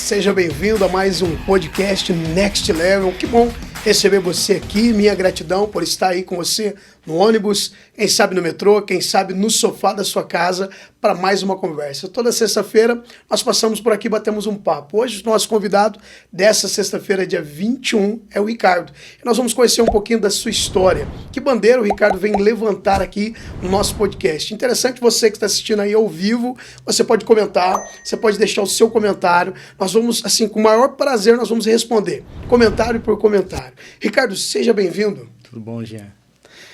Seja bem-vindo a mais um podcast Next Level. Que bom receber você aqui. Minha gratidão por estar aí com você no ônibus, quem sabe no metrô, quem sabe no sofá da sua casa para mais uma conversa. Toda sexta-feira nós passamos por aqui e batemos um papo. Hoje o nosso convidado dessa sexta-feira, dia 21, é o Ricardo. E nós vamos conhecer um pouquinho da sua história. Que bandeira o Ricardo vem levantar aqui no nosso podcast. Interessante, você que está assistindo aí ao vivo, você pode comentar, você pode deixar o seu comentário. Nós vamos, assim, com o maior prazer, nós vamos responder, comentário por comentário. Ricardo, seja bem-vindo. Tudo bom, Jean?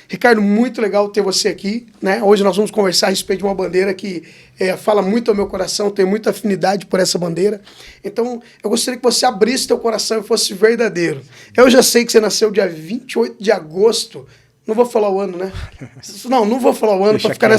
Ricardo, muito legal ter você aqui, né? Hoje nós vamos conversar a respeito de uma bandeira que fala muito ao meu coração, tenho muita afinidade por essa bandeira. Então, eu gostaria que você abrisse teu coração e fosse verdadeiro. Eu já sei que você nasceu dia 28 de agosto. Não vou falar o ano, né? Não vou falar o ano para ficar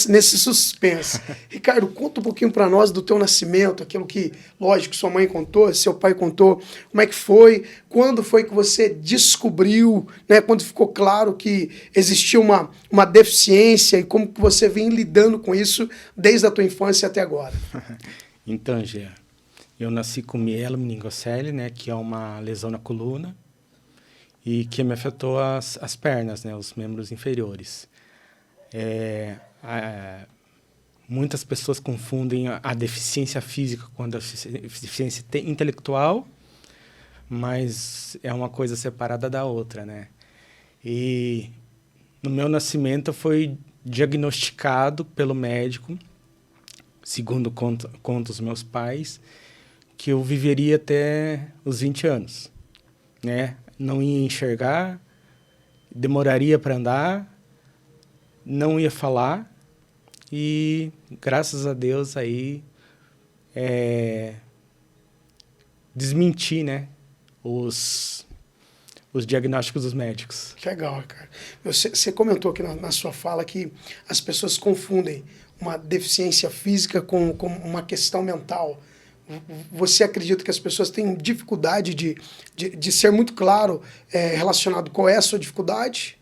nesse suspense. Ricardo, conta um pouquinho para nós do teu nascimento, aquilo que, lógico, sua mãe contou, seu pai contou, como é que foi, quando foi que você descobriu, né, quando ficou claro que existia uma deficiência e como que você vem lidando com isso desde a tua infância até agora. Então, Jean, eu nasci com mielomeningocele, né, que é uma lesão na coluna, e que me afetou as pernas, né, os membros inferiores. Muitas pessoas confundem a deficiência física com a deficiência intelectual, mas é uma coisa separada da outra, né? E no meu nascimento foi diagnosticado pelo médico, segundo contam os meus pais, que eu viveria até os 20 anos, né? Não ia enxergar, demoraria para andar, não ia falar e, graças a Deus, aí desmenti, né, os diagnósticos dos médicos. Legal, cara. Você comentou aqui na sua fala que as pessoas confundem uma deficiência física com uma questão mental. Você acredita que as pessoas têm dificuldade de ser muito claro relacionado qual é a sua dificuldade?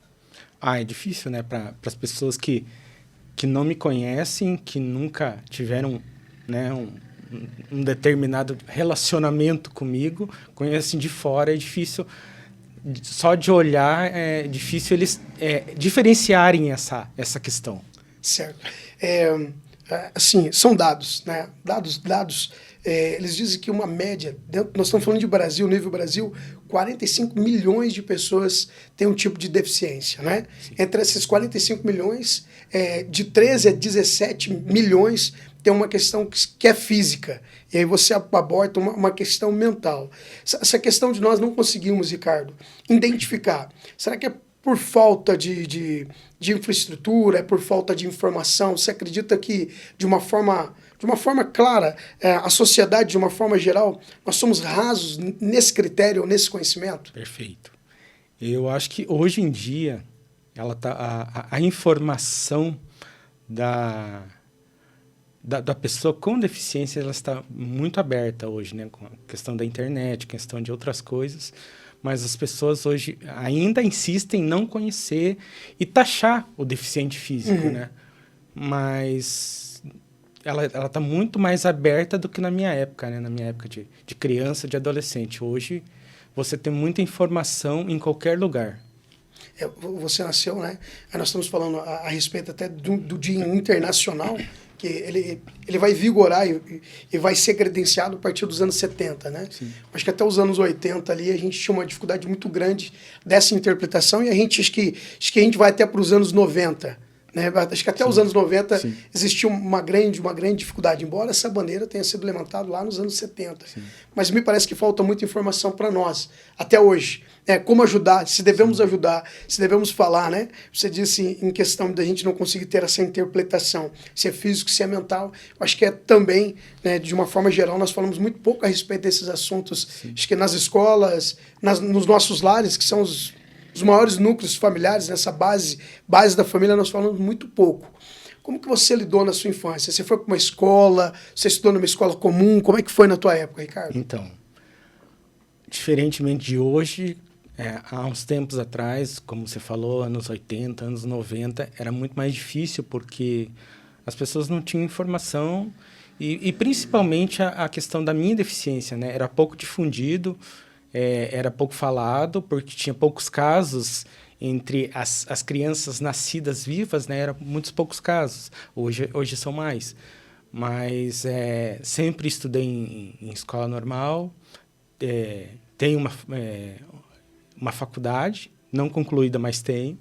É difícil, né? Para as pessoas que não me conhecem, que nunca tiveram, né, um determinado relacionamento comigo, conhecem de fora, é difícil. Só de olhar, é difícil eles diferenciarem essa questão. Certo. Assim, são dados, né? Dados. Eles dizem que uma média, nós estamos falando de Brasil, nível Brasil, 45 milhões de pessoas têm um tipo de deficiência, né? Sim. Entre esses 45 milhões, de 13 a 17 milhões tem uma questão que é física. E aí você aborda uma questão mental. Essa questão de nós não conseguimos, Ricardo, identificar. Será que é por falta de infraestrutura, é por falta de informação? Você acredita que, de uma forma clara, a sociedade, de uma forma geral, nós somos rasos nesse critério, nesse conhecimento? Perfeito. Eu acho que, hoje em dia, a informação da pessoa com deficiência ela está muito aberta hoje, né? Com a questão da internet, questão de outras coisas. Mas as pessoas hoje ainda insistem em não conhecer e taxar o deficiente físico, né? Mas ela está muito mais aberta do que na minha época, né? Na minha época de criança, de adolescente. Hoje, você tem muita informação em qualquer lugar. Você nasceu, né? Aí nós estamos falando a respeito até do Dia Internacional, que ele vai vigorar e vai ser credenciado a partir dos anos 70, né? Sim. Acho que até os anos 80 ali a gente tinha uma dificuldade muito grande dessa interpretação e acho que a gente vai até para os anos 90, né? Acho que até os anos 90 Sim. existiu uma grande dificuldade, embora essa bandeira tenha sido levantada lá nos anos 70. Sim. Mas me parece que falta muita informação para nós, até hoje. Como ajudar, se devemos ajudar, se devemos falar, né? Você disse em questão da gente não conseguir ter essa interpretação, se é físico, se é mental. Eu acho que também, né, de uma forma geral, nós falamos muito pouco a respeito desses assuntos. Sim. Acho que nas escolas, nos nossos lares, que são os maiores núcleos familiares, nessa base da família, nós falamos muito pouco. Como que você lidou na sua infância? Você foi para uma escola, você estudou numa escola comum? Como é que foi na tua época, Ricardo? Então, diferentemente de hoje, há uns tempos atrás, como você falou, anos 80, anos 90, era muito mais difícil porque as pessoas não tinham informação E principalmente a questão da minha deficiência, né? Era pouco difundido, era pouco falado, porque tinha poucos casos entre as crianças nascidas vivas, né? Eram muitos poucos casos. Hoje são mais. Mas sempre estudei em escola normal, tenho uma faculdade, não concluída, mas tenho.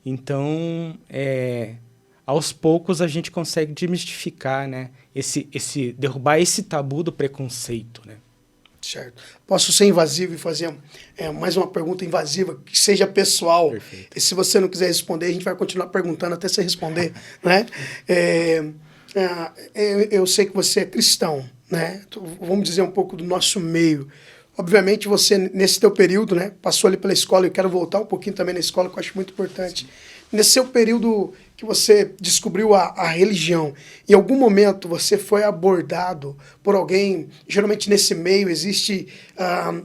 Então, aos poucos a gente consegue desmistificar, né? Derrubar esse tabu do preconceito, né? Certo. Posso ser invasivo e fazer mais uma pergunta invasiva, que seja pessoal. Perfeito. E se você não quiser responder, a gente vai continuar perguntando até você responder, né? Eu sei que você é cristão, né? Então, vamos dizer um pouco do nosso meio. Obviamente, você, nesse teu período, né, passou ali pela escola, eu quero voltar um pouquinho também na escola, que eu acho muito importante. Sim. Nesse seu período que você descobriu a religião, em algum momento você foi abordado por alguém, geralmente nesse meio existe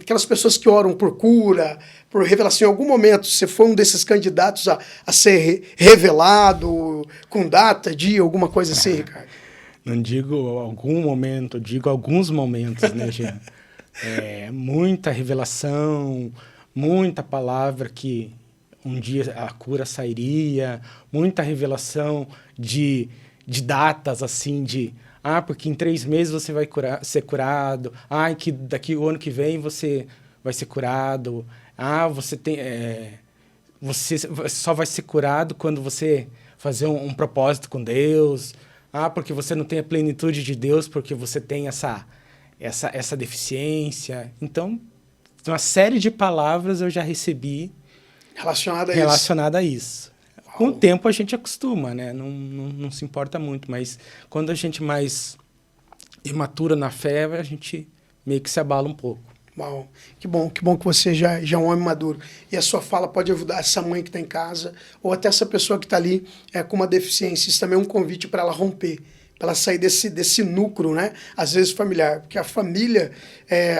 aquelas pessoas que oram por cura, por revelação, em algum momento você foi um desses candidatos a ser revelado, com data, dia, alguma coisa assim, Ricardo? Não digo algum momento, digo alguns momentos, né, Jean? Muita revelação, muita palavra que um dia a cura sairia, muita revelação de datas, assim, porque em 3 meses você vai ser curado, que daqui o ano que vem você vai ser curado, você só vai ser curado quando você fazer um propósito com Deus, porque você não tem a plenitude de Deus, porque você tem essa deficiência. Então, uma série de palavras eu já recebi relacionada a isso. Uau. Com o tempo a gente acostuma, né? Não se importa muito, mas quando a gente mais imatura na fé, a gente meio que se abala um pouco. Uau, que bom que você já é um homem maduro. E a sua fala pode ajudar essa mãe que está em casa, ou até essa pessoa que está ali com uma deficiência. Isso também é um convite para ela romper, para ela sair desse núcleo, né? Às vezes familiar, porque a família,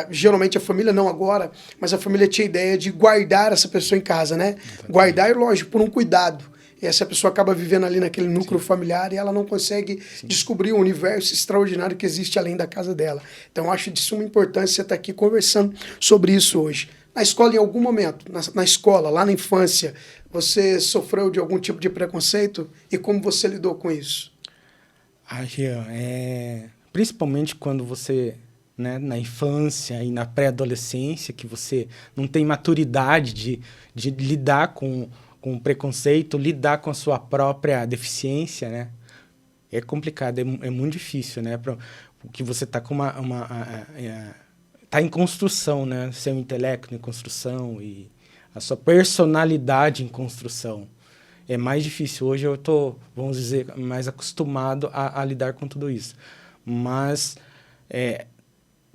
geralmente a família não agora, mas a família tinha a ideia de guardar essa pessoa em casa, né? Exatamente. Guardar, lógico, por um cuidado. E essa pessoa acaba vivendo ali naquele núcleo Sim. familiar e ela não consegue Sim. descobrir o universo extraordinário que existe além da casa dela. Então, eu acho de suma importância você estar aqui conversando sobre isso hoje. Na escola, em algum momento, na escola, lá na infância, você sofreu de algum tipo de preconceito? E como você lidou com isso? Jean, principalmente quando você, né, na infância e na pré-adolescência, que você não tem maturidade de lidar com o preconceito, lidar com a sua própria deficiência, né? É complicado, é muito difícil, né? Porque você está com tá em construção, né? Seu intelecto em construção e a sua personalidade em construção. É mais difícil. Hoje eu estou, vamos dizer, mais acostumado a lidar com tudo isso. Mas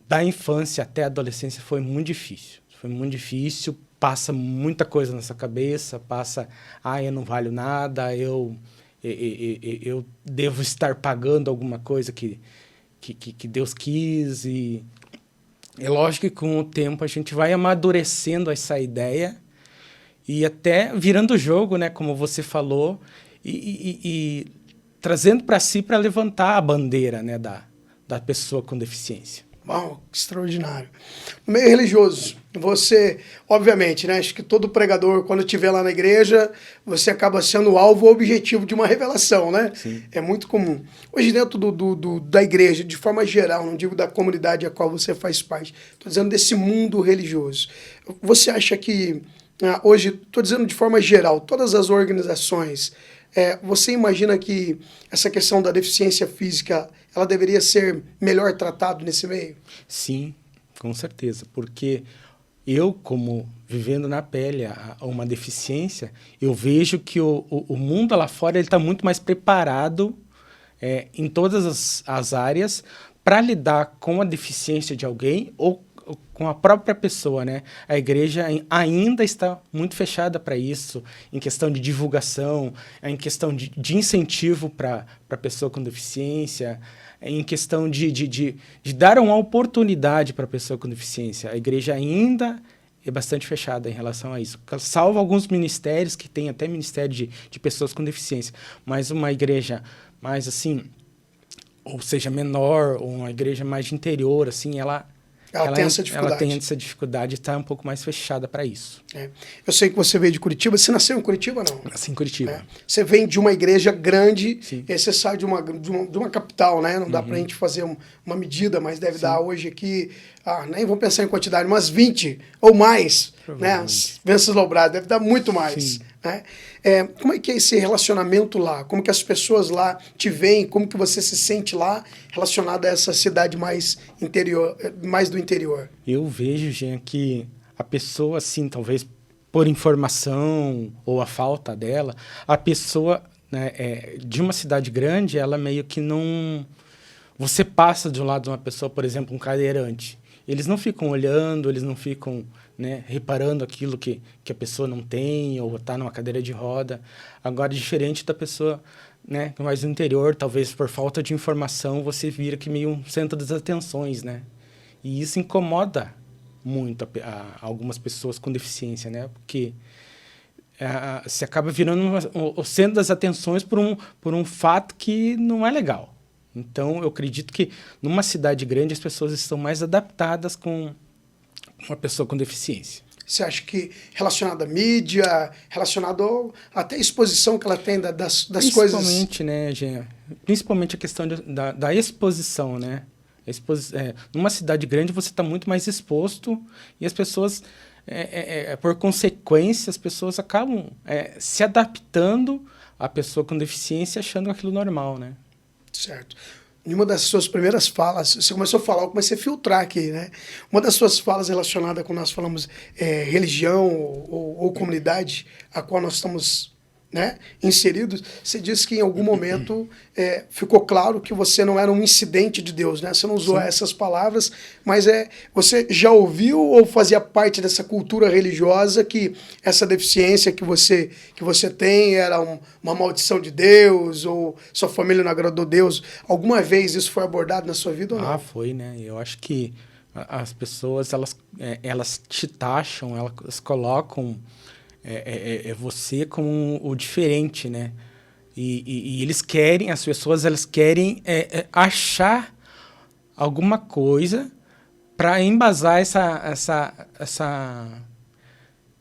da infância até a adolescência foi muito difícil. Foi muito difícil. Passa muita coisa na sua cabeça, eu não valho nada, eu devo estar pagando alguma coisa que Deus quis. E é lógico que com o tempo a gente vai amadurecendo essa ideia e até virando o jogo, né, como você falou, e trazendo para si para levantar a bandeira, né, da pessoa com deficiência. Uau, extraordinário. No meio religioso, você, obviamente, né, acho que todo pregador, quando estiver lá na igreja, você acaba sendo o alvo ou objetivo de uma revelação, né? Sim. É muito comum. Hoje, dentro da igreja, de forma geral, não digo da comunidade a qual você faz parte, estou dizendo desse mundo religioso. Você acha que, hoje, estou dizendo de forma geral, todas as organizações, você imagina que essa questão da deficiência física, ela deveria ser melhor tratada nesse meio? Sim, com certeza, porque eu, como vivendo na pele uma deficiência, eu vejo que o mundo lá fora está muito mais preparado em todas as áreas para lidar com a deficiência de alguém ou com a própria pessoa, né? A igreja ainda está muito fechada para isso, em questão de divulgação, em questão de incentivo para a pessoa com deficiência, em questão de dar uma oportunidade para a pessoa com deficiência. A igreja ainda é bastante fechada em relação a isso. Salvo alguns ministérios que tem até ministério de pessoas com deficiência, mas uma igreja mais assim ou seja menor, ou uma igreja mais de interior, assim, ela tem essa dificuldade. Ela tem essa dificuldade de estar um pouco mais fechada para isso. Eu sei que você veio de Curitiba. Você nasceu em Curitiba, não? Nasci em Curitiba. Você vem de uma igreja grande, Sim. E você sai de uma capital, né? Não dá pra gente fazer uma medida, mas deve dar hoje aqui, nem vou pensar em quantidade, umas 20 ou mais, né? As Venceslau, deve dar muito mais. Sim. Né? Como é que é esse relacionamento lá? Como que as pessoas lá te veem? Como que você se sente lá relacionado a essa cidade mais do interior? Eu vejo, Jean, que a pessoa, assim, talvez por informação ou a falta dela, a pessoa, né, de uma cidade grande, ela meio que não... Você passa de um lado de uma pessoa, por exemplo, um cadeirante. Eles não ficam olhando, eles não ficam, né, reparando aquilo que a pessoa não tem ou está numa cadeira de roda. Agora, diferente da pessoa, né, mais no interior, talvez por falta de informação, você vira que meio um centro das atenções, né? E isso incomoda muito a algumas pessoas com deficiência, né? Porque se acaba virando o centro das atenções por um fato que não é legal. Então, eu acredito que numa cidade grande as pessoas estão mais adaptadas com uma pessoa com deficiência. Você acha que relacionado à mídia, relacionado até à exposição que ela tem das coisas... Principalmente, né, Jean? Principalmente a questão da exposição, né? Numa cidade grande você está muito mais exposto e as pessoas, por consequência, as pessoas acabam se adaptando à pessoa com deficiência achando aquilo normal, né? Certo. Em uma das suas primeiras falas, você começou a falar, eu comecei a filtrar aqui, né? Uma das suas falas relacionada com nós falamos religião ou comunidade, a qual nós estamos, né, inseridos, você disse que em algum momento ficou claro que você não era um incidente de Deus, né? Você não usou essas palavras, mas você já ouviu ou fazia parte dessa cultura religiosa que essa deficiência que você tem era uma maldição de Deus ou sua família não agradou Deus? Alguma vez isso foi abordado na sua vida ou não? Foi, né? Eu acho que as pessoas, elas te taxam, elas colocam você como o diferente, né? E as pessoas querem achar alguma coisa para embasar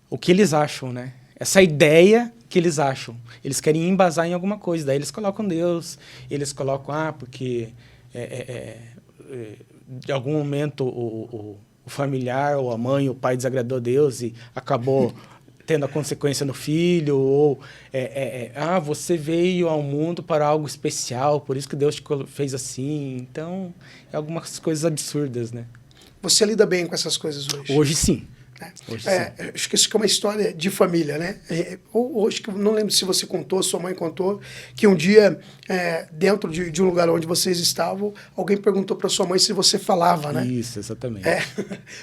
o que eles acham, né? Essa ideia que eles acham. Eles querem embasar em alguma coisa. Daí eles colocam Deus, eles colocam, porque de algum momento o familiar, ou a mãe, o pai desagradou a Deus e acabou tendo a consequência no filho, ou você veio ao mundo para algo especial, por isso que Deus te fez assim. Então, algumas coisas absurdas, né? Você lida bem com essas coisas hoje? Hoje, sim. Acho que isso é uma história de família, né? Hoje, que eu não lembro se você contou, sua mãe contou, que um dia, dentro de um lugar onde vocês estavam, alguém perguntou para sua mãe se você falava, né? Isso, exatamente.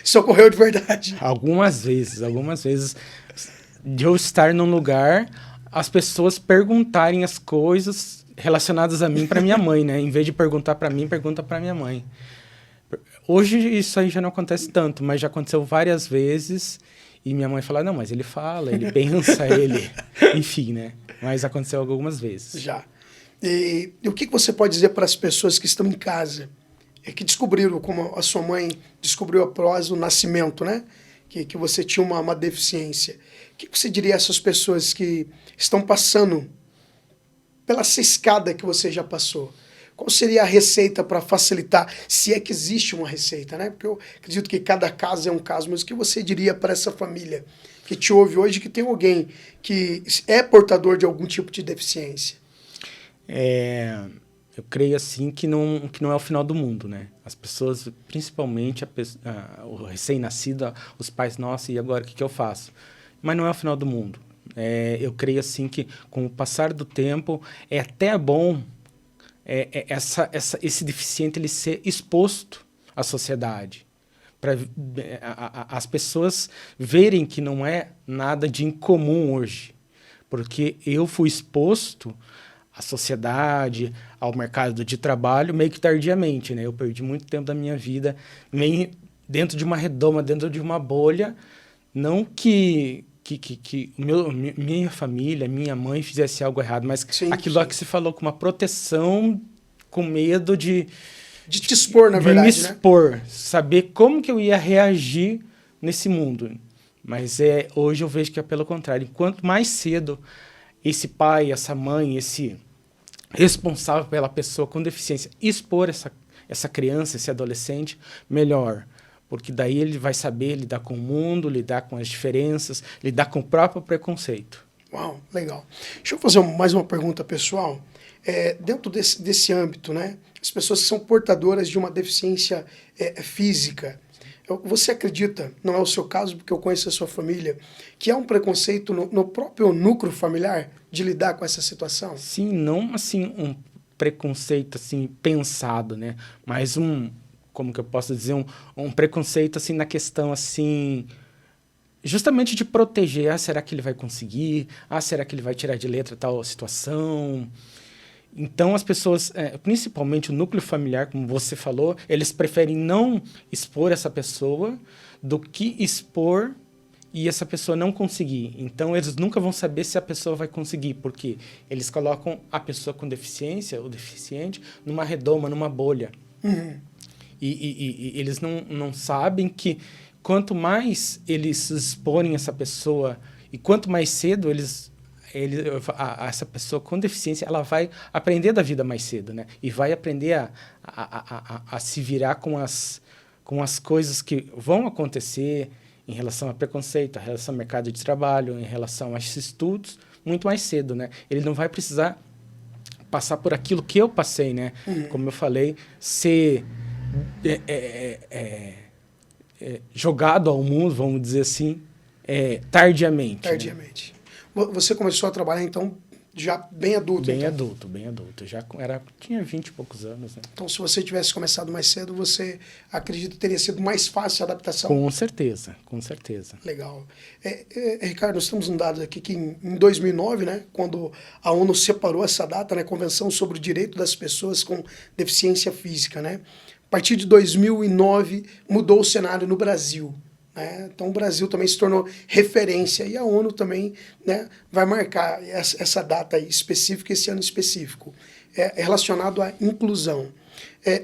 Isso ocorreu de verdade. Algumas vezes, de eu estar num lugar, as pessoas perguntarem as coisas relacionadas a mim para minha mãe, né? Em vez de perguntar para mim, pergunta para minha mãe. Hoje isso aí já não acontece tanto, mas já aconteceu várias vezes e minha mãe fala, não, mas ele fala, ele pensa, enfim, né? Mas aconteceu algumas vezes. Já. E o que você pode dizer para as pessoas que estão em casa, que descobriram, como a sua mãe descobriu após o nascimento, né? Que você tinha uma deficiência. O que você diria a essas pessoas que estão passando pela essa escada que você já passou? Qual seria a receita para facilitar, se é que existe uma receita, né? Porque eu acredito que cada caso é um caso, mas o que você diria para essa família que te ouve hoje, que tem alguém que é portador de algum tipo de deficiência? Eu creio, assim, que não é o final do mundo, né? As pessoas, principalmente o recém-nascido, os pais, nossa, e agora o que eu faço? Mas não é o final do mundo. Eu creio, assim, que com o passar do tempo é até bom esse deficiente ele ser exposto à sociedade, para as pessoas verem que não é nada de incomum hoje, porque eu fui exposto à sociedade, ao mercado de trabalho meio que tardiamente, né? Eu perdi muito tempo da minha vida meio dentro de uma redoma, dentro de uma bolha, não que minha família, minha mãe fizesse algo errado, mas aquilo lá que se falou com uma proteção com medo de te expor, na verdade, me expor, saber como que eu ia reagir nesse mundo. Mas hoje eu vejo que é pelo contrário. Quanto mais cedo esse pai, essa mãe, esse responsável pela pessoa com deficiência expor essa criança, esse adolescente, melhor. Porque daí ele vai saber lidar com o mundo, lidar com as diferenças, lidar com o próprio preconceito. Uau, legal. Deixa eu fazer mais uma pergunta pessoal. Dentro desse âmbito, né, as pessoas que são portadoras de uma deficiência física, você acredita, não é o seu caso, porque eu conheço a sua família, que há um preconceito no próprio núcleo familiar de lidar com essa situação? Sim, não assim um preconceito assim pensado, né? Mas como que eu posso dizer, um preconceito assim na questão assim justamente de proteger. Será que ele vai conseguir? Será que ele vai tirar de letra tal situação? Então, as pessoas, principalmente o núcleo familiar, como você falou, eles preferem não expor essa pessoa do que expor e essa pessoa não conseguir. Então, eles nunca vão saber se a pessoa vai conseguir, porque eles colocam a pessoa com deficiência, o deficiente, numa redoma, numa bolha. Uhum. E eles não sabem que quanto mais eles exporem essa pessoa e quanto mais cedo essa pessoa com deficiência, ela vai aprender da vida mais cedo, né? E vai aprender a se virar com as coisas que vão acontecer em relação a preconceito, em relação ao mercado de trabalho, em relação a esses estudos, muito mais cedo, né? Ele não vai precisar passar por aquilo que eu passei, né? Uhum. Como eu falei, ser jogado ao mundo, vamos dizer assim, tardiamente. Tardiamente. Né? Você começou a trabalhar, então, já bem adulto? Bem adulto. Já tinha 20 e poucos anos. Né? Então, se você tivesse começado mais cedo, você acredita que teria sido mais fácil a adaptação? Com certeza. Legal. Ricardo, nós temos um dado aqui que em 2009, né, quando a ONU separou essa data, né, Convenção sobre o Direito das Pessoas com Deficiência Física, né? A partir de 2009, mudou o cenário no Brasil. Né? Então o Brasil também se tornou referência e a ONU também, né, vai marcar essa data aí específica, esse ano específico, relacionado à inclusão.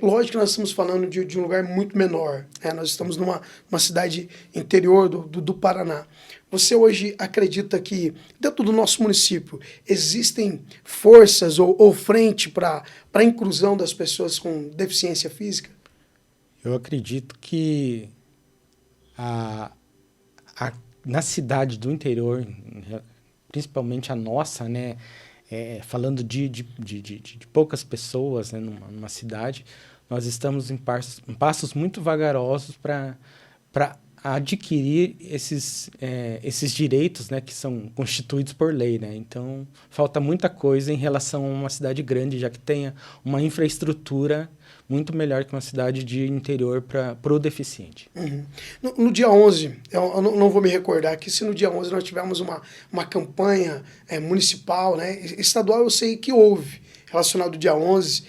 Lógico que nós estamos falando de um lugar muito menor, né? Nós estamos numa cidade interior do Paraná. Você hoje acredita que dentro do nosso município existem forças ou frente para a inclusão das pessoas com deficiência física? Eu acredito que na cidade do interior, principalmente a nossa, né, falando de poucas pessoas, né, numa cidade, nós estamos em passos muito vagarosos para adquirir esses direitos, né, que são constituídos por lei, né? Então, falta muita coisa em relação a uma cidade grande, já que tenha uma infraestrutura muito melhor que uma cidade de interior para o deficiente. Uhum. No dia 11, eu não vou me recordar aqui, se no dia 11 nós tivemos uma campanha municipal, né? Estadual eu sei que houve, relacionado ao dia 11.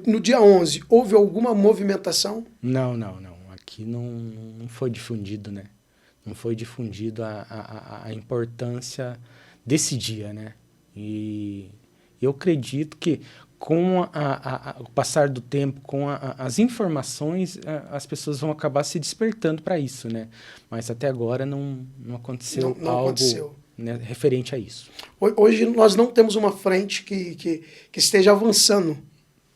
No dia 11, houve alguma movimentação? Não. Aqui não foi difundido, né? Não foi difundido a importância desse dia, né? E eu acredito que com o passar do tempo, com as informações, as pessoas vão acabar se despertando para isso, né? Mas até agora não aconteceu algo aconteceu. Né, referente a isso. Hoje nós não temos uma frente que esteja avançando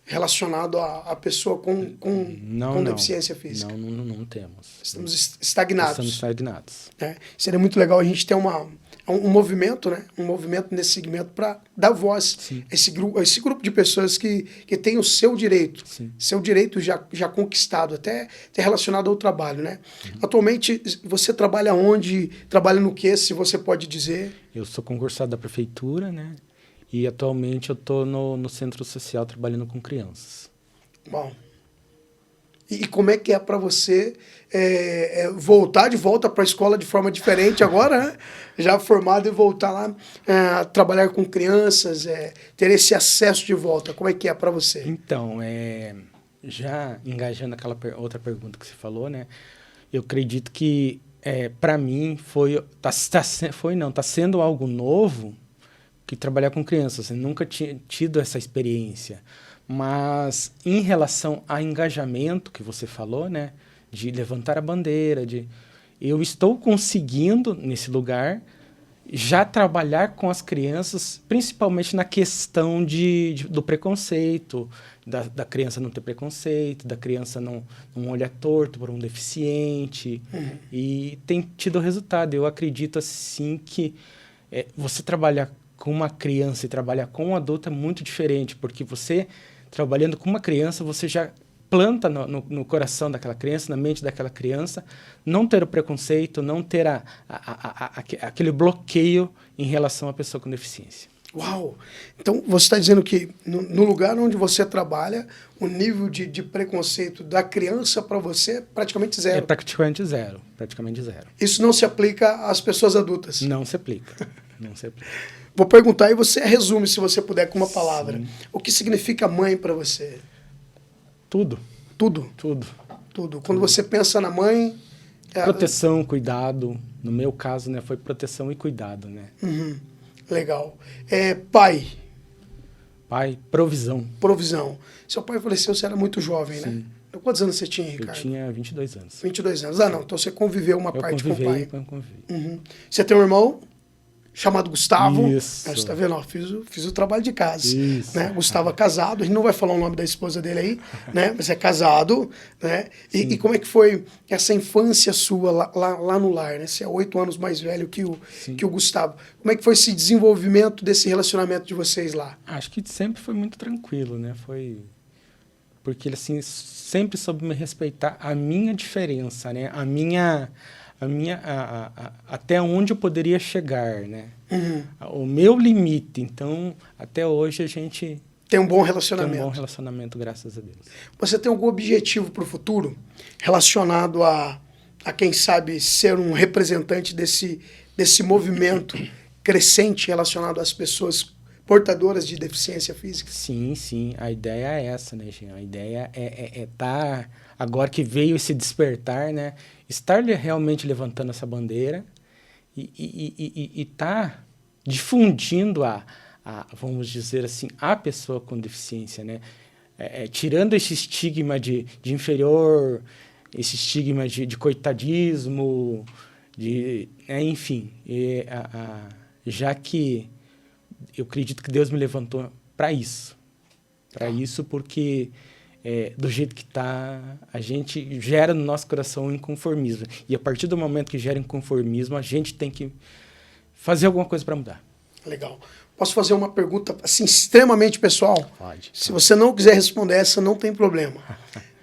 relacionado à pessoa com deficiência física. Não temos. Estamos estagnados. Estamos estagnados. Seria muito legal a gente ter um movimento, né? Um movimento nesse segmento para dar voz a esse grupo de pessoas que tem o seu direito, seu direito já conquistado, até relacionado ao trabalho, né? Uhum. Atualmente, você trabalha onde? Trabalha no quê, se você pode dizer? Eu sou concursado da prefeitura, né? E atualmente eu estou no centro social trabalhando com crianças. Bom. E como é que é para você voltar de volta para a escola de forma diferente agora, né? Já formado e voltar lá trabalhar com crianças, ter esse acesso de volta? Como é que é para você? Então, já engajando aquela outra pergunta que você falou, né? Eu acredito que para mim tá sendo algo novo que trabalhar com crianças. Eu nunca tinha tido essa experiência. Mas em relação a engajamento que você falou, né, de levantar a bandeira, eu estou conseguindo nesse lugar já trabalhar com as crianças, principalmente na questão do preconceito, da criança não ter preconceito, da criança não olhar torto por um deficiente, e tem tido resultado. Eu acredito assim que você trabalhar com uma criança e trabalhar com um adulto é muito diferente, porque você, trabalhando com uma criança, você já planta no coração daquela criança, na mente daquela criança, não ter o preconceito, não ter aquele bloqueio em relação à pessoa com deficiência. Uau! Então, você está dizendo que no lugar onde você trabalha, o nível de preconceito da criança para você é praticamente zero. É praticamente zero, praticamente zero. Isso não se aplica às pessoas adultas? Não se aplica, não se aplica. Vou perguntar e você resume, se você puder, com uma palavra. Sim. O que significa mãe para você? Tudo. Tudo? Tudo. Tudo. Quando você pensa na mãe... Proteção, cuidado. No meu caso, né, foi proteção e cuidado, né? Uhum. Legal. Pai. Pai, provisão. Provisão. Seu pai faleceu, você era muito jovem, Sim. né? Quantos anos você tinha, Ricardo? Eu tinha 22 anos. 22 anos. Ah, não. Então você conviveu uma parte com o pai. Eu convivi. Uhum. Você tem um irmão chamado Gustavo. Isso. Você tá vendo? Ó, fiz o trabalho de casa. Isso. Né? Gustavo é casado. A gente não vai falar o nome da esposa dele aí, né? Mas é casado, né? E como é que foi essa infância sua lá no lar, né? Você é 8 anos mais velho que o Gustavo. Como é que foi esse desenvolvimento desse relacionamento de vocês lá? Acho que sempre foi muito tranquilo, né? Porque ele, assim, sempre soube me respeitar a minha diferença, né? Até onde eu poderia chegar, né? O meu limite. Então, até hoje a gente tem um bom relacionamento. Tem um bom relacionamento, graças a Deus. Você tem algum objetivo para o futuro relacionado a quem sabe, ser um representante desse movimento crescente relacionado às pessoas portadoras de deficiência física? Sim, sim. A ideia é essa, né, Jean? A ideia é estar, agora que veio esse despertar, né? Estar realmente levantando essa bandeira e estar difundindo vamos dizer assim, a pessoa com deficiência, né? Tirando esse estigma de inferior, esse estigma de coitadismo, enfim. Já que eu acredito que Deus me levantou para isso. Para isso, porque do jeito que está, a gente gera no nosso coração um inconformismo. E a partir do momento que gera inconformismo, a gente tem que fazer alguma coisa para mudar. Legal. Posso fazer uma pergunta assim, extremamente pessoal? Pode. Se você não quiser responder essa, não tem problema.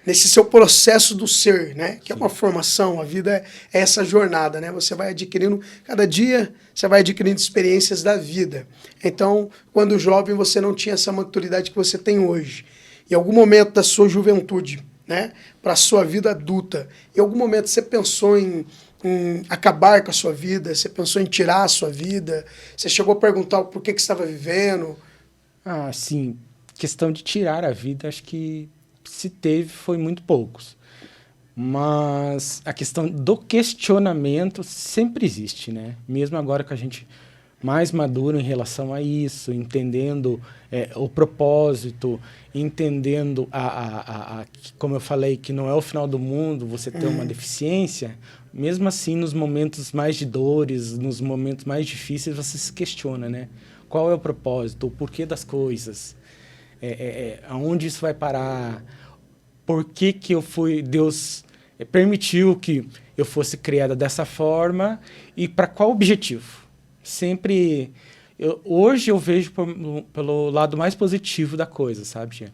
Nesse seu processo do ser, né? Que é uma formação, a vida é essa jornada, né? Você vai adquirindo, cada dia, você vai adquirindo experiências da vida. Então, quando jovem, você não tinha essa maturidade que você tem hoje. Em algum momento da sua juventude, né? Para a sua vida adulta, em algum momento você pensou em acabar com a sua vida? Você pensou em tirar a sua vida? Você chegou a perguntar por que estava vivendo? Sim. Questão de tirar a vida, acho que se teve, foi muito poucos. Mas a questão do questionamento sempre existe, né? Mesmo agora que a gente mais maduro em relação a isso, entendendo o propósito, entendendo, como eu falei, que não é o final do mundo você ter uma deficiência, mesmo assim, nos momentos mais de dores, nos momentos mais difíceis, você se questiona, né? Qual é o propósito, o porquê das coisas, aonde isso vai parar, por que Deus permitiu que eu fosse criada dessa forma e para qual objetivo? Sempre, hoje eu vejo pelo lado mais positivo da coisa, sabe, Tia?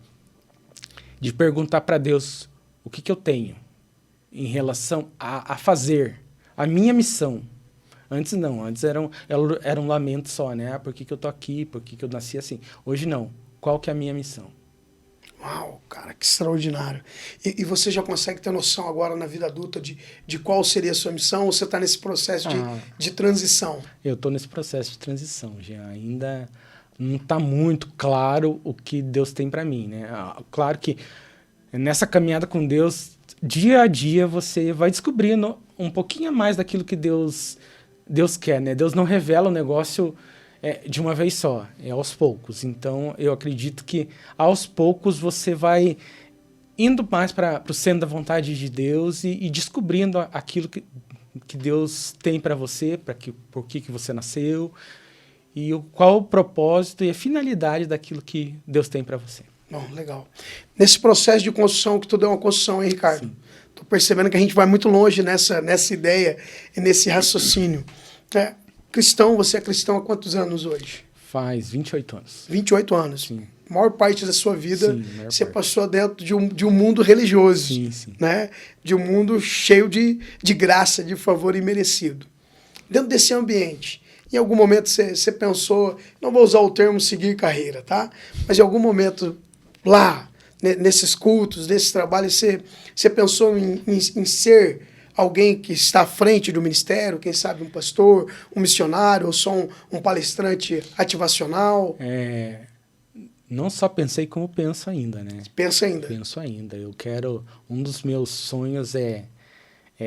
De perguntar para Deus o que eu tenho em relação a fazer, a minha missão. Antes não, antes era um lamento só, né? Por que eu tô aqui, por que eu nasci assim? Hoje não, qual que é a minha missão? Uau, cara, que extraordinário. E você já consegue ter noção agora na vida adulta de qual seria a sua missão, ou você está nesse processo de transição? Eu estou nesse processo de transição, já ainda não está muito claro o que Deus tem para mim, né? Claro que nessa caminhada com Deus, dia a dia você vai descobrindo um pouquinho a mais daquilo que Deus quer, né? Deus não revela o negócio de uma vez só, é aos poucos. Então, eu acredito que aos poucos você vai indo mais para o centro da vontade de Deus e descobrindo aquilo que Deus tem para você, por que você nasceu, e qual o propósito e a finalidade daquilo que Deus tem para você. Bom, legal. Nesse processo de construção, que tudo é uma construção, hein, Ricardo? Estou percebendo que a gente vai muito longe nessa ideia e nesse raciocínio. Cristão, você é cristão há quantos anos hoje? Faz 28 anos. 28 anos. Sim. A maior parte da sua vida você parte. passou dentro de um mundo religioso. Sim. Né? De um mundo cheio de graça, de favor imerecido. Dentro desse ambiente, em algum momento você pensou, não vou usar o termo seguir carreira, tá? Mas em algum momento lá, nesses cultos, nesses trabalhos, você pensou em ser alguém que está à frente do ministério, quem sabe um pastor, um missionário, ou só um palestrante ativacional? Não só pensei como penso ainda, né? Pensa ainda? Penso ainda. Um dos meus sonhos é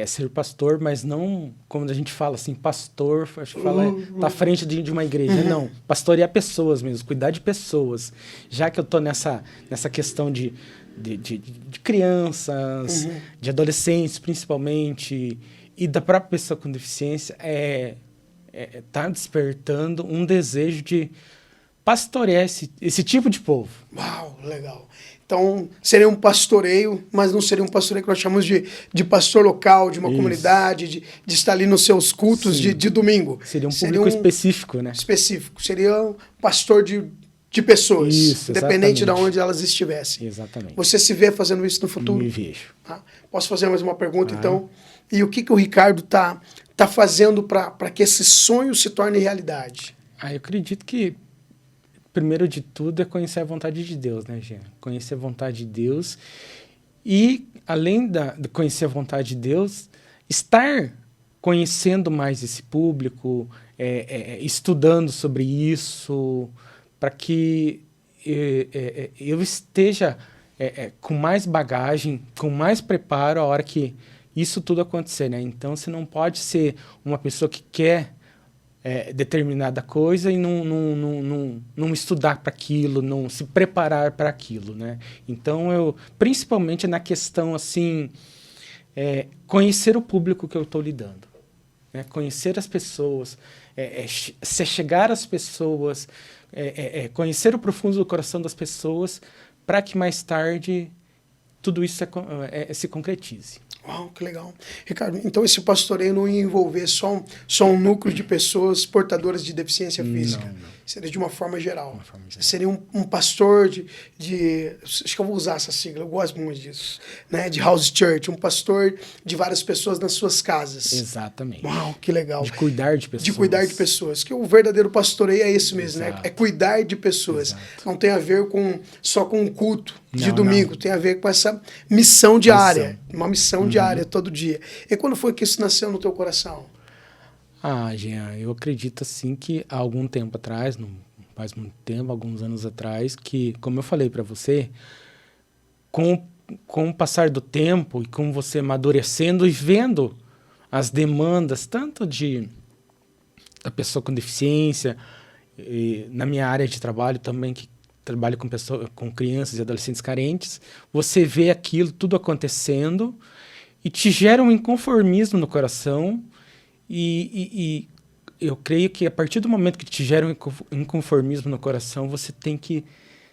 ser pastor, mas não, como a gente fala assim, pastor, acho que fala, tá à frente de uma igreja. Não, pastorear pessoas mesmo, cuidar de pessoas. Já que eu tô nessa questão de crianças, de adolescentes principalmente, e da própria pessoa com deficiência, tá despertando um desejo de pastorear esse tipo de povo. Uau, legal. Então, seria um pastoreio, mas não seria um pastoreio que nós chamamos de pastor local, de uma comunidade, de estar ali nos seus cultos de domingo. Seria um público específico, né? Específico. Seria um pastor de pessoas, isso, independente de onde elas estivessem. Exatamente. Você se vê fazendo isso no futuro? Me vejo. Posso fazer mais uma pergunta, então? E o que o Ricardo tá fazendo para que esse sonho se torne realidade? Eu acredito que primeiro de tudo é conhecer a vontade de Deus, né, Jean? Conhecer a vontade de Deus e, além de conhecer a vontade de Deus, estar conhecendo mais esse público, estudando sobre isso, para que eu esteja com mais bagagem, com mais preparo a hora que isso tudo acontecer, né? Então, você não pode ser uma pessoa que quer determinada coisa e não estudar para aquilo, não se preparar para aquilo, né? Então, principalmente na questão, assim, conhecer o público que eu estou lidando, né? Conhecer as pessoas, se chegar às pessoas, conhecer o profundo do coração das pessoas, para que mais tarde tudo isso se concretize. Uau, que legal. Ricardo, então esse pastoreio não ia envolver só um núcleo de pessoas portadoras de deficiência física? Não. Seria de uma forma geral. Seria um pastor acho que eu vou usar essa sigla, eu gosto muito disso, né? De house church, um pastor de várias pessoas nas suas casas. Exatamente. Uau, que legal. De cuidar de pessoas. De cuidar de pessoas. Que o verdadeiro pastoreio é esse mesmo, né? É cuidar de pessoas. Exato. Não tem a ver só com o culto de domingo, tem a ver com essa missão diária. Uma missão diária, todo dia. E quando foi que isso nasceu no teu coração? Jean, eu acredito assim que há algum tempo atrás, não faz muito tempo, alguns anos atrás, que, como eu falei para você, com o passar do tempo e com você amadurecendo e vendo as demandas, tanto da pessoa com deficiência, e na minha área de trabalho também, que trabalho com crianças e adolescentes carentes, você vê aquilo tudo acontecendo e te gera um inconformismo no coração. E eu creio que a partir do momento que te gera um inconformismo no coração, você tem que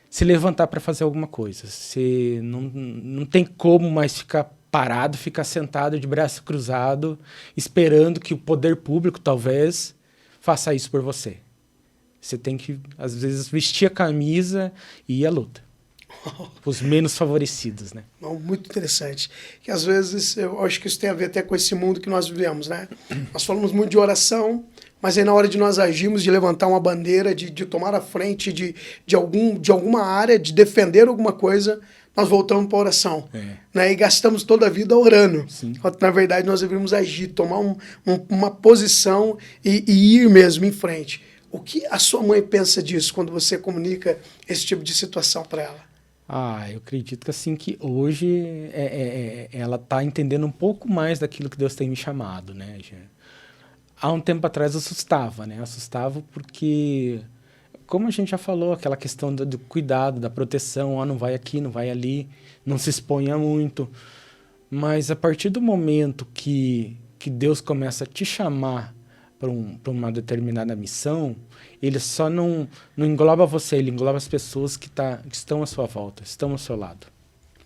se levantar para fazer alguma coisa. Você não tem como mais ficar parado, ficar sentado de braço cruzado, esperando que o poder público, talvez, faça isso por você. Você tem que, às vezes, vestir a camisa e ir à luta. Os menos favorecidos, né? Muito interessante. Que às vezes, eu acho que isso tem a ver até com esse mundo que nós vivemos, né? Nós falamos muito de oração, mas aí na hora de nós agirmos, de levantar uma bandeira, de tomar a frente de alguma área, de defender alguma coisa, nós voltamos para a oração. Né? E gastamos toda a vida orando. Sim. Na verdade, nós deveríamos agir, tomar uma posição e ir mesmo em frente. O que a sua mãe pensa disso quando você comunica esse tipo de situação para ela? Eu acredito que assim que hoje ela está entendendo um pouco mais daquilo que Deus tem me chamado, né, Jean? há um tempo atrás assustava, né? Assustava porque, como a gente já falou, aquela questão do cuidado, da proteção, não vai aqui, não vai ali, não se exponha muito. Mas a partir do momento que Deus começa a te chamar para uma determinada missão, ele só não engloba você, ele engloba as pessoas que estão à sua volta, estão ao seu lado.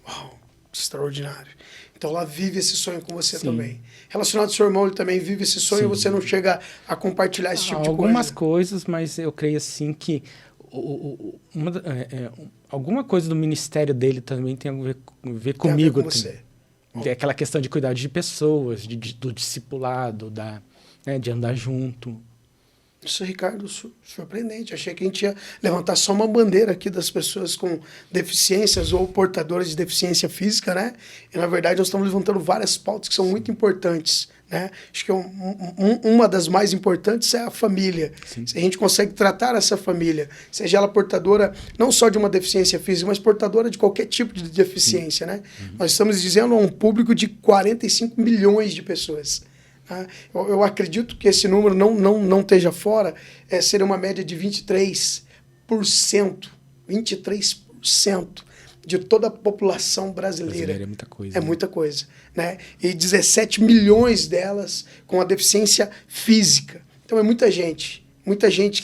Uau, extraordinário. Então ela vive esse sonho com você Sim. também. Relacionado ao seu irmão, ele também vive esse sonho, e você não chega a compartilhar esse tipo de coisa? Algumas coisas, mas eu creio assim que alguma coisa do ministério dele também tem a ver comigo. Tem a ver com você. Aquela questão de cuidar de pessoas, do discipulado, de andar junto. Isso, Ricardo, surpreendente. Achei que a gente ia levantar só uma bandeira aqui das pessoas com deficiências ou portadores de deficiência física, né? E, na verdade, nós estamos levantando várias pautas que são muito importantes, né? Acho que uma das mais importantes é a família. Sim. Se a gente consegue tratar essa família, seja ela portadora não só de uma deficiência física, mas portadora de qualquer tipo de deficiência, né? Nós estamos dizendo a um público de 45 milhões de pessoas. Eu acredito que esse número não esteja fora, seria uma média de 23% de toda a população brasileira. É muita coisa. É muita coisa, né? E 17 milhões delas com a deficiência física. Então é muita gente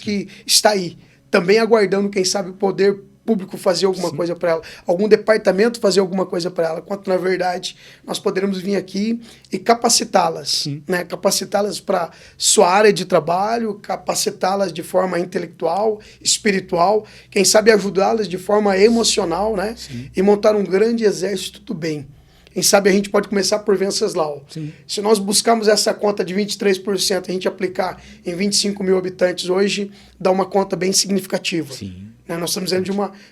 que está aí, também aguardando, quem sabe, o poder público fazer alguma coisa para ela, algum departamento fazer alguma coisa para ela, quanto, na verdade, nós poderemos vir aqui e capacitá-las, né? Capacitá-las para sua área de trabalho, capacitá-las de forma intelectual, espiritual, quem sabe ajudá-las de forma emocional, né? E montar um grande exército do bem. Quem sabe a gente pode começar por Venceslau. Se nós buscarmos essa conta de 23%, a gente aplicar em 25 mil habitantes hoje, dá uma conta bem significativa. Nós estamos dizendo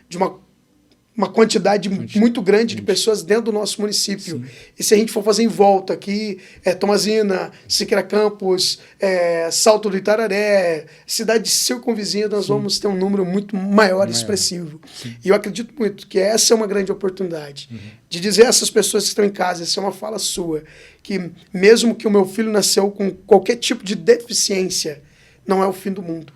de uma quantidade muito grande de pessoas dentro do nosso município. E se a gente for fazer em volta aqui, Tomazina, Siqueira Campos, Salto do Itararé, cidades circunvizinhas, nós vamos ter um número muito maior e expressivo. E eu acredito muito que essa é uma grande oportunidade de dizer a essas pessoas que estão em casa, essa é uma fala sua, que mesmo que o meu filho nasceu com qualquer tipo de deficiência, não é o fim do mundo.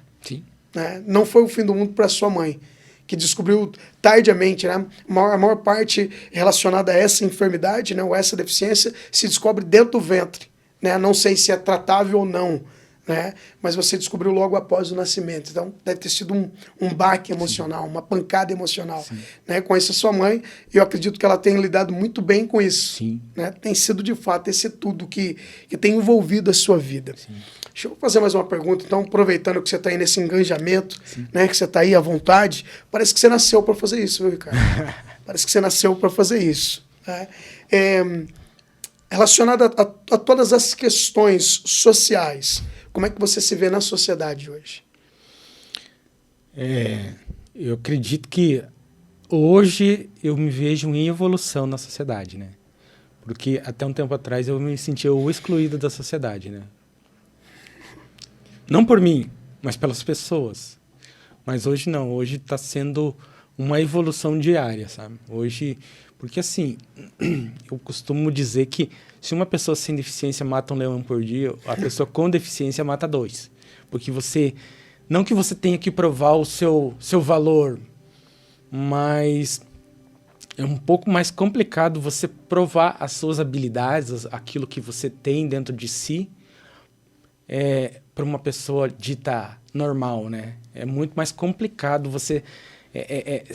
Né? Não foi o fim do mundo para sua mãe, que descobriu tardiamente, né? A maior parte relacionada a essa enfermidade, né, ou essa deficiência, se descobre dentro do ventre. Né? Não sei se é tratável ou não, né? Mas você descobriu logo após o nascimento. Então, deve ter sido um baque emocional, uma pancada emocional. Né? Conheço a sua mãe e eu acredito que ela tem lidado muito bem com isso. Né? Tem sido, de fato, esse tudo que tem envolvido a sua vida. Deixa eu fazer mais uma pergunta, então, aproveitando que você está aí nesse engajamento, né, que você está aí à vontade, parece que você nasceu para fazer isso, viu, Ricardo? Parece que você nasceu para fazer isso. Né? Relacionado a todas as questões sociais, como é que você se vê na sociedade hoje? Eu acredito que hoje eu me vejo em evolução na sociedade, né? Porque até um tempo atrás eu me sentia o excluído da sociedade, né? Não por mim, mas pelas pessoas. Mas hoje não, hoje está sendo uma evolução diária, sabe? Hoje, porque assim, eu costumo dizer que se uma pessoa sem deficiência mata um leão por dia, a pessoa com deficiência mata 2. Porque não que você tenha que provar o seu valor, mas é um pouco mais complicado você provar as suas habilidades, aquilo que você tem dentro de si, para uma pessoa dita normal, né? É muito mais complicado você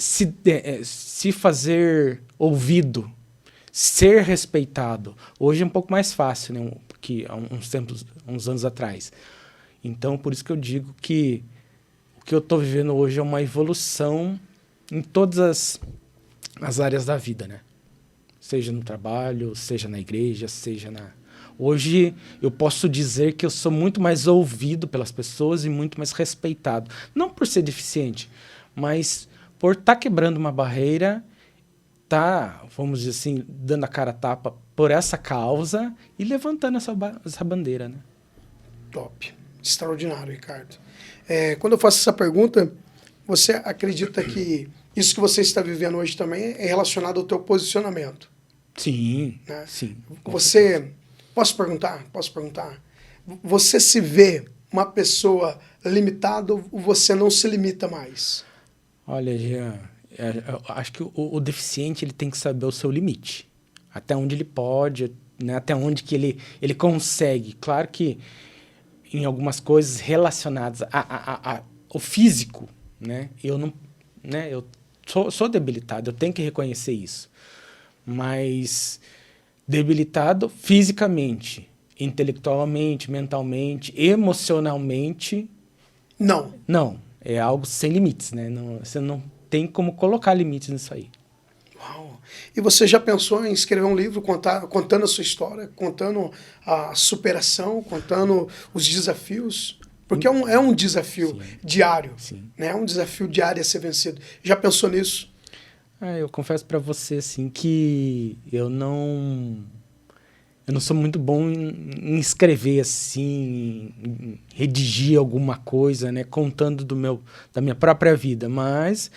se fazer ouvido, ser respeitado. Hoje é um pouco mais fácil, né? Que há uns anos atrás. Então, por isso que eu digo que o que eu estou vivendo hoje é uma evolução em todas as áreas da vida, né? Seja no trabalho, seja na igreja, seja na... Hoje eu posso dizer que eu sou muito mais ouvido pelas pessoas e muito mais respeitado. Não por ser deficiente, mas por estar quebrando uma barreira, vamos dizer assim, dando a cara a tapa por essa causa e levantando essa bandeira, né? Top. Extraordinário, Ricardo. Quando eu faço essa pergunta, você acredita que isso que você está vivendo hoje também é relacionado ao teu posicionamento? Sim, né? Sim. Você... Posso perguntar? você se vê uma pessoa limitada ou você não se limita mais? Olha, Jean, eu acho que o deficiente ele tem que saber o seu limite. Até onde ele pode, né? Até onde que ele consegue. Claro que em algumas coisas relacionadas ao físico, né? Eu não, né? Eu sou debilitado, eu tenho que reconhecer isso. Mas debilitado fisicamente, intelectualmente, mentalmente, emocionalmente, não. É algo sem limites, né? Não, você não tem como colocar limites nisso aí. Uau. E você já pensou em escrever um livro contando a sua história, contando a superação, contando os desafios? Porque é um desafio Sim. diário, Sim. né? É um desafio diário a ser vencido. Já pensou nisso? Eu confesso para você assim que eu não sou muito bom em escrever assim, em redigir alguma coisa, né, contando da minha própria vida, mas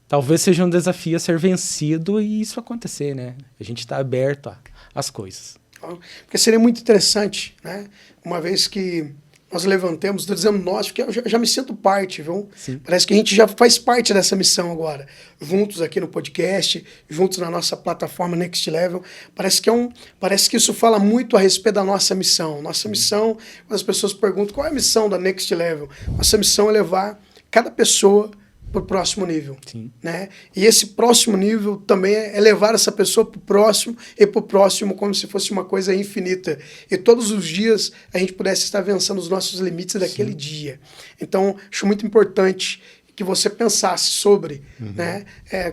talvez seja um desafio a ser vencido e isso acontecer, né? A gente está aberto às coisas. Porque seria muito interessante, né? Uma vez que nós levantemos, estou dizendo nós, porque eu já me sinto parte, viu? Sim. Parece que a gente já faz parte dessa missão agora. Juntos aqui no podcast, juntos na nossa plataforma Next Level. Parece que isso fala muito a respeito da nossa missão. Nossa missão, quando as pessoas perguntam qual é a missão da Next Level, nossa missão é levar cada pessoa para o próximo nível. Sim. Né? E esse próximo nível também é levar essa pessoa para o próximo e para o próximo como se fosse uma coisa infinita. E todos os dias a gente pudesse estar vencendo os nossos limites daquele Sim. dia. Então, acho muito importante que você pensasse sobre, né?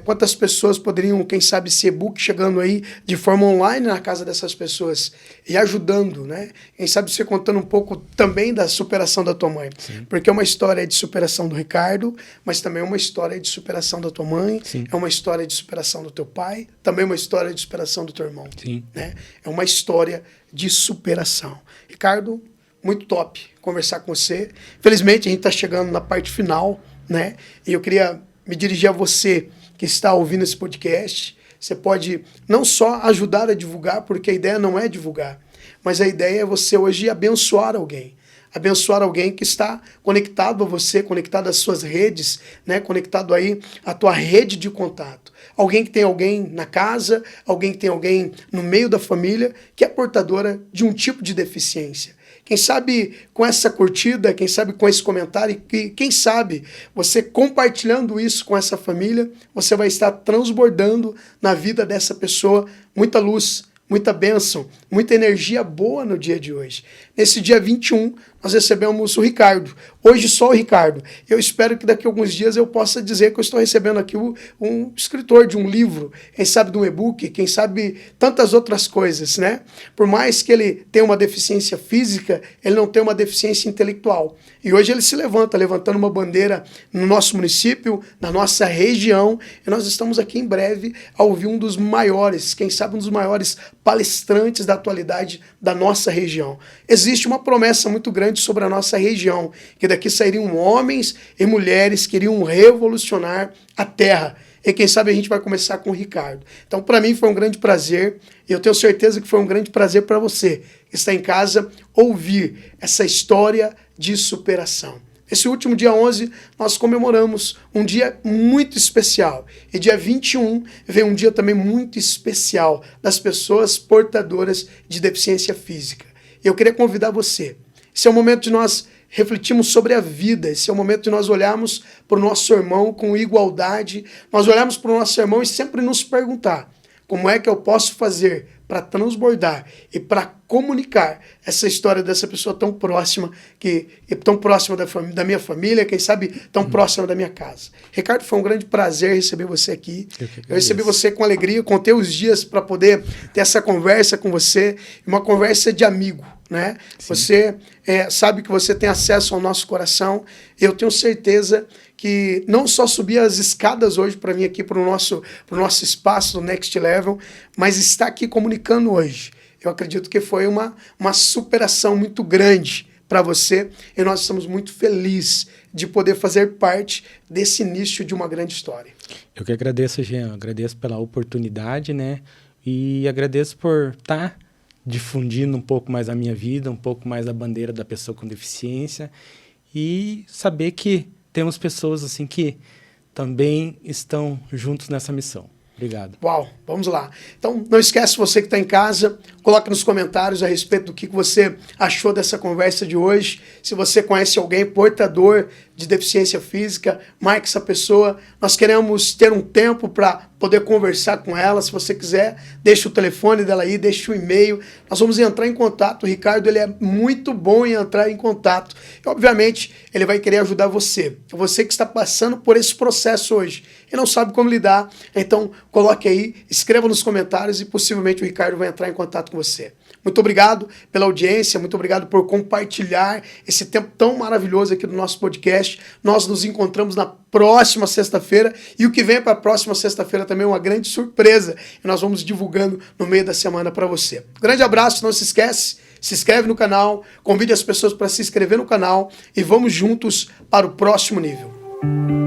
Quantas pessoas poderiam, quem sabe, esse e-book chegando aí de forma online na casa dessas pessoas e ajudando, né? Quem sabe você contando um pouco também da superação da tua mãe. Sim. Porque é uma história de superação do Ricardo, mas também é uma história de superação da tua mãe, Sim. é uma história de superação do teu pai, também é uma história de superação do teu irmão. Sim. Né? É uma história de superação. Ricardo, muito top conversar com você. Felizmente, a gente está chegando na parte final, né? E eu queria me dirigir a você que está ouvindo esse podcast. Você pode não só ajudar a divulgar, porque a ideia não é divulgar, mas a ideia é você hoje abençoar alguém. Abençoar alguém que está conectado a você, conectado às suas redes, né? Conectado aí à tua rede de contato. Alguém que tem alguém na casa, alguém que tem alguém no meio da família que é portadora de um tipo de deficiência. Quem sabe com essa curtida, quem sabe com esse comentário, quem sabe você compartilhando isso com essa família, você vai estar transbordando na vida dessa pessoa muita luz, muita bênção, muita energia boa no dia de hoje. Nesse dia 21, nós recebemos o Ricardo. Hoje só o Ricardo. Eu espero que daqui a alguns dias eu possa dizer que eu estou recebendo aqui um escritor de um livro, quem sabe de um e-book, quem sabe tantas outras coisas, né? Por mais que ele tenha uma deficiência física, ele não tem uma deficiência intelectual. E hoje ele se levantando uma bandeira no nosso município, na nossa região, e nós estamos aqui em breve a ouvir um dos maiores, quem sabe um dos maiores palestrantes da atualidade da nossa região. Existe uma promessa muito grande sobre a nossa região, que daqui sairiam homens e mulheres que iriam revolucionar a terra. E quem sabe a gente vai começar com o Ricardo. Então, para mim foi um grande prazer, e eu tenho certeza que foi um grande prazer para você, que está em casa, ouvir essa história de superação. Esse último dia 11, nós comemoramos um dia muito especial. E dia 21 vem um dia também muito especial das pessoas portadoras de deficiência física. Eu queria convidar você. Esse é o momento de nós refletirmos sobre a vida. Esse é o momento de nós olharmos para o nosso irmão com igualdade. Nós olharmos para o nosso irmão e sempre nos perguntar: como é que eu posso fazer para transbordar e para comunicar essa história dessa pessoa tão próxima, tão próxima da minha família, quem sabe tão próxima da minha casa. Ricardo, foi um grande prazer receber você aqui. Eu recebi você com alegria, contei os dias para poder ter essa conversa com você, uma conversa de amigo, né? Sim. Você sabe que você tem acesso ao nosso coração. Eu tenho certeza que não só subir as escadas hoje para vir aqui para o nosso espaço do Next Level, mas estar aqui comunicando hoje. Eu acredito que foi uma superação muito grande para você e nós estamos muito felizes de poder fazer parte desse início de uma grande história. Eu que agradeço, Jean. Agradeço pela oportunidade, né? E agradeço por estar difundindo um pouco mais a minha vida, um pouco mais a bandeira da pessoa com deficiência e saber que temos pessoas assim que também estão juntos nessa missão. Obrigado. Uau, vamos lá. Então, não esquece, você que está em casa, coloque nos comentários a respeito do que você achou dessa conversa de hoje. Se você conhece alguém portador de deficiência física, marque essa pessoa. Nós queremos ter um tempo para poder conversar com ela. Se você quiser, deixa o telefone dela aí, deixa o e-mail. Nós vamos entrar em contato. O Ricardo, ele é muito bom em entrar em contato. E, obviamente, ele vai querer ajudar você. Você que está passando por esse processo hoje e não sabe como lidar, então coloque aí, escreva nos comentários e possivelmente o Ricardo vai entrar em contato com você. Muito obrigado pela audiência, muito obrigado por compartilhar esse tempo tão maravilhoso aqui do nosso podcast. Nós nos encontramos na próxima sexta-feira e o que vem para a próxima sexta-feira também é uma grande surpresa e nós vamos divulgando no meio da semana para você. Grande abraço, não se esquece, se inscreve no canal, convide as pessoas para se inscrever no canal e vamos juntos para o próximo nível.